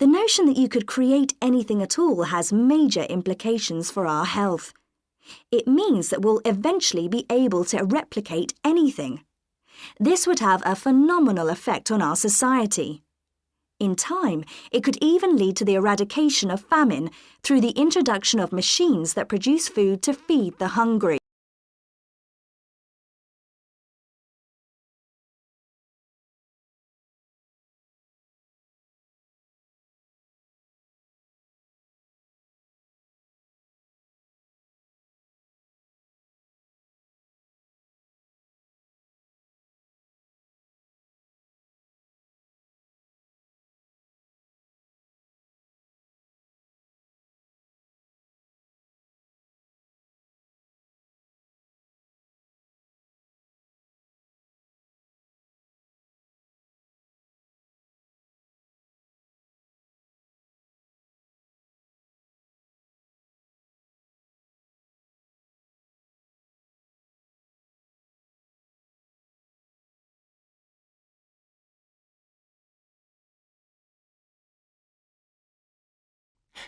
The notion that you could create anything at all has major implications for our health. It means that we'll eventually be able to replicate anything. This would have a phenomenal effect on our society. In time, it could even lead to the eradication of famine through the introduction of machines that produce food to feed the hungry.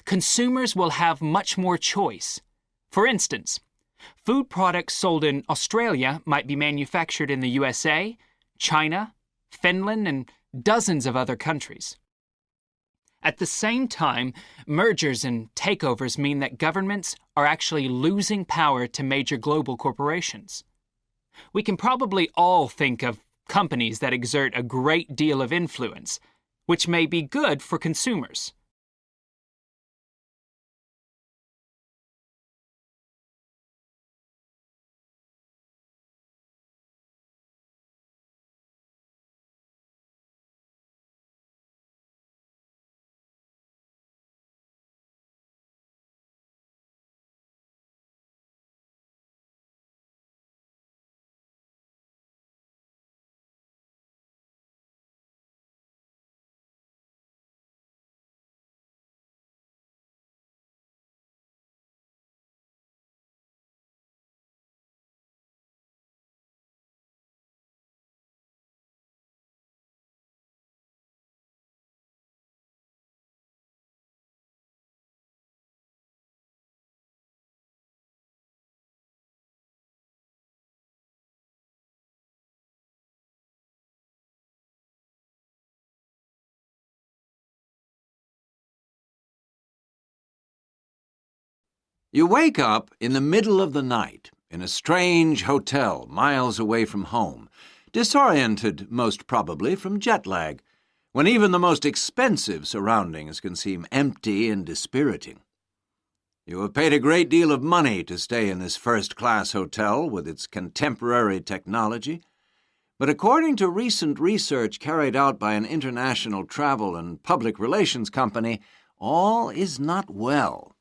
Consumers will have much more choice. For instance, food products sold in Australia might be manufactured in the USA, China, Finland, and dozens of other countries. At the same time, mergers and takeovers mean that governments are actually losing power to major global corporations. We can probably all think of companies that exert a great deal of influence, which may be good for consumers. You wake up in the middle of the night in a strange hotel miles away from home, disoriented most probably from jet lag, when even the most expensive surroundings can seem empty and dispiriting. You have paid a great deal of money to stay in this first-class hotel with its contemporary technology, but according to recent research carried out by an international travel and public relations company, all is not well.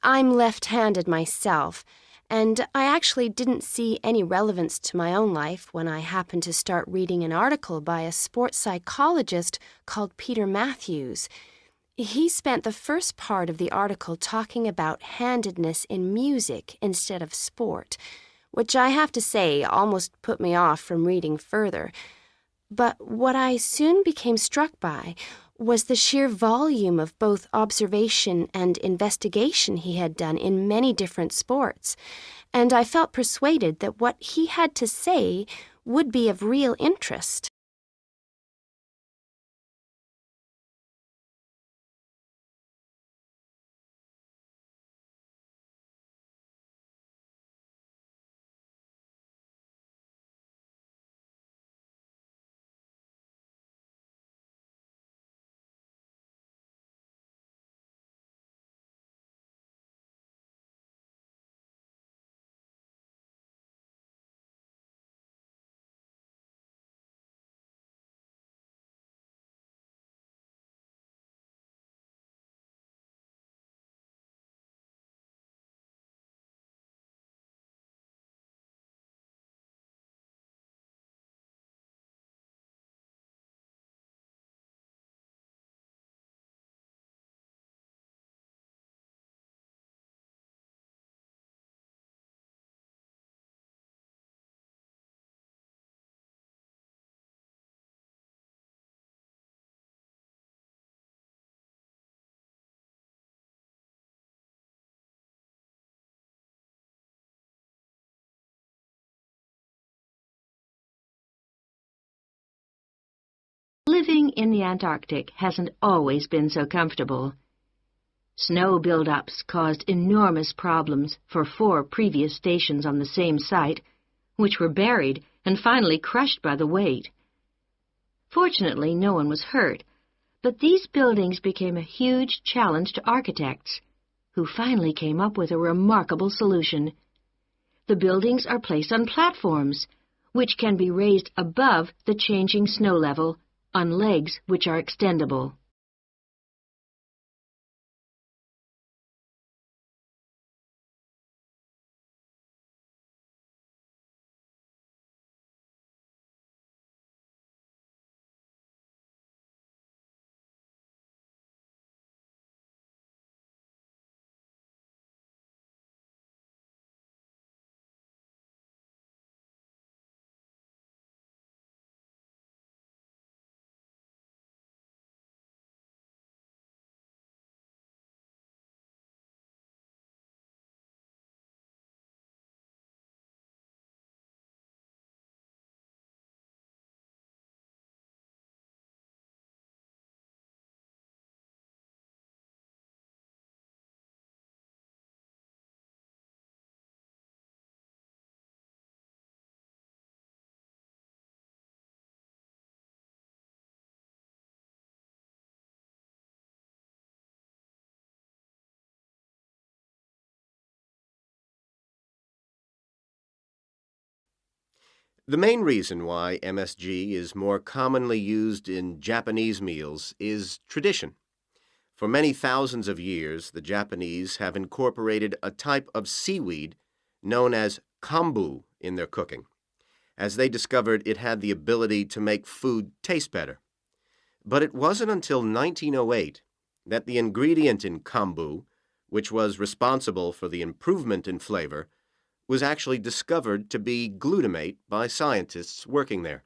I'm left-handed myself, and I actually didn't see any relevance to my own life when I happened to start reading an article by a sports psychologist called Peter Matthews. He spent the first part of the article talking about handedness in music instead of sport, which I have to say almost put me off from reading further. But what I soon became struck by was the sheer volume of both observation and investigation he had done in many different sports, and I felt persuaded that what he had to say would be of real interest. Living in the Antarctic hasn't always been so comfortable. Snow buildups caused enormous problems for 4 previous stations on the same site, which were buried and finally crushed by the weight. Fortunately, no one was hurt, but these buildings became a huge challenge to architects, who finally came up with a remarkable solution. The buildings are placed on platforms, which can be raised above the changing snow level on legs which are extendable. The main reason why MSG is more commonly used in Japanese meals is tradition. For many thousands of years, the Japanese have incorporated a type of seaweed known as kombu in their cooking, as they discovered it had the ability to make food taste better. But it wasn't until 1908 that the ingredient in kombu, which was responsible for the improvement in flavor, was actually discovered to be glutamate by scientists working there.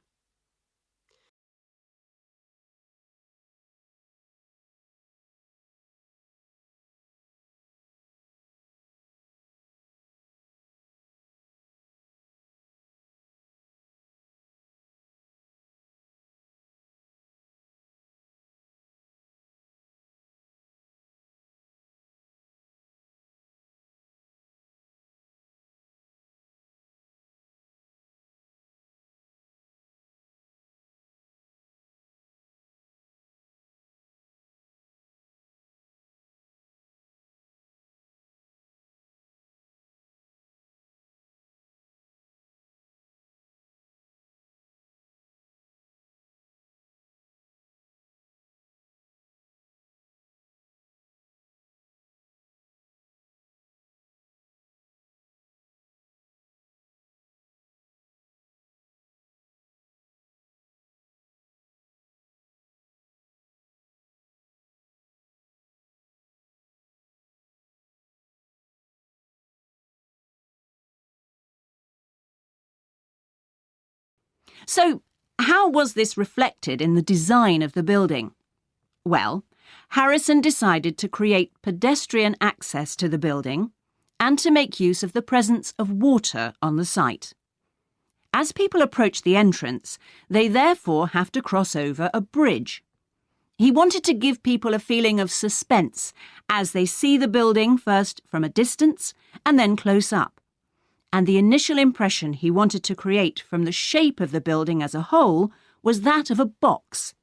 So, How was this reflected in the design of the building? Well, Harrison decided to create pedestrian access to the building and to make use of the presence of water on the site. As people approach the entrance, they therefore have to cross over a bridge. He wanted to give people a feeling of suspense as they see the building first from a distance and then close up. And the initial impression he wanted to create from the shape of the building as a whole was that of a box.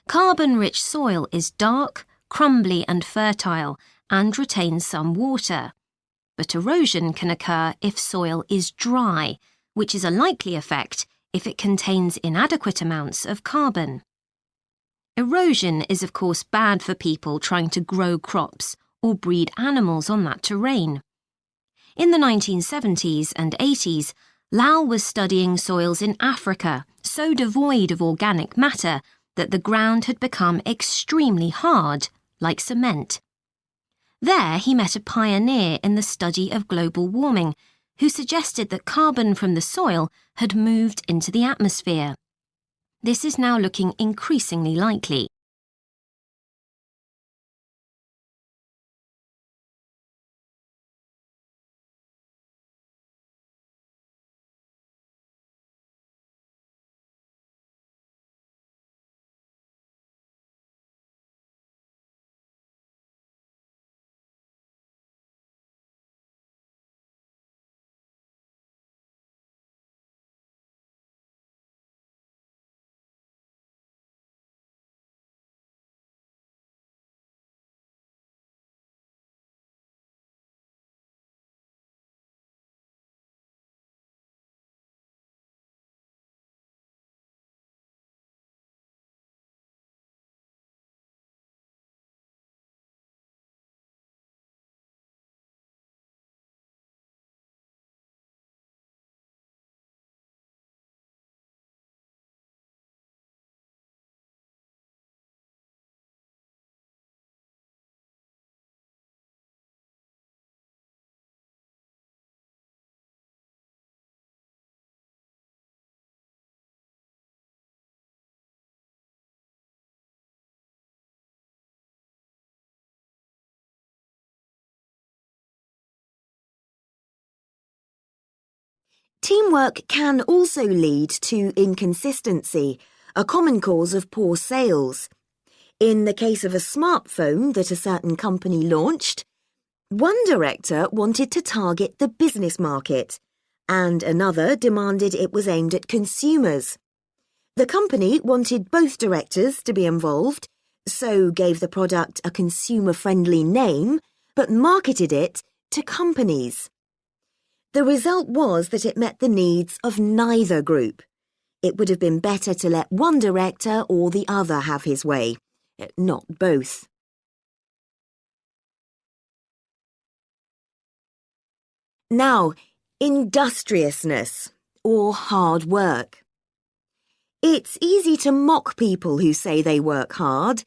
Carbon-rich soil is dark, crumbly and fertile and retains some water. But erosion can occur if soil is dry, which is a likely effect if it contains inadequate amounts of carbon. Erosion is of course bad for people trying to grow crops or breed animals on that terrain. In the 1970s and 80s, Lau was studying soils in Africa so devoid of organic matter that the ground had become extremely hard, like cement. There he met a pioneer in the study of global warming, who suggested that carbon from the soil had moved into the atmosphere. This is now looking increasingly likely. Teamwork can also lead to inconsistency, a common cause of poor sales. In the case of a smartphone that a certain company launched, one director wanted to target the business market, and another demanded it was aimed at consumers. The company wanted both directors to be involved, so gave the product a consumer-friendly name, but marketed it to companies. The result was that it met the needs of neither group. It would have been better to let one director or the other have his way, not both. Now, industriousness, or hard work. It's easy to mock people who say they work hard,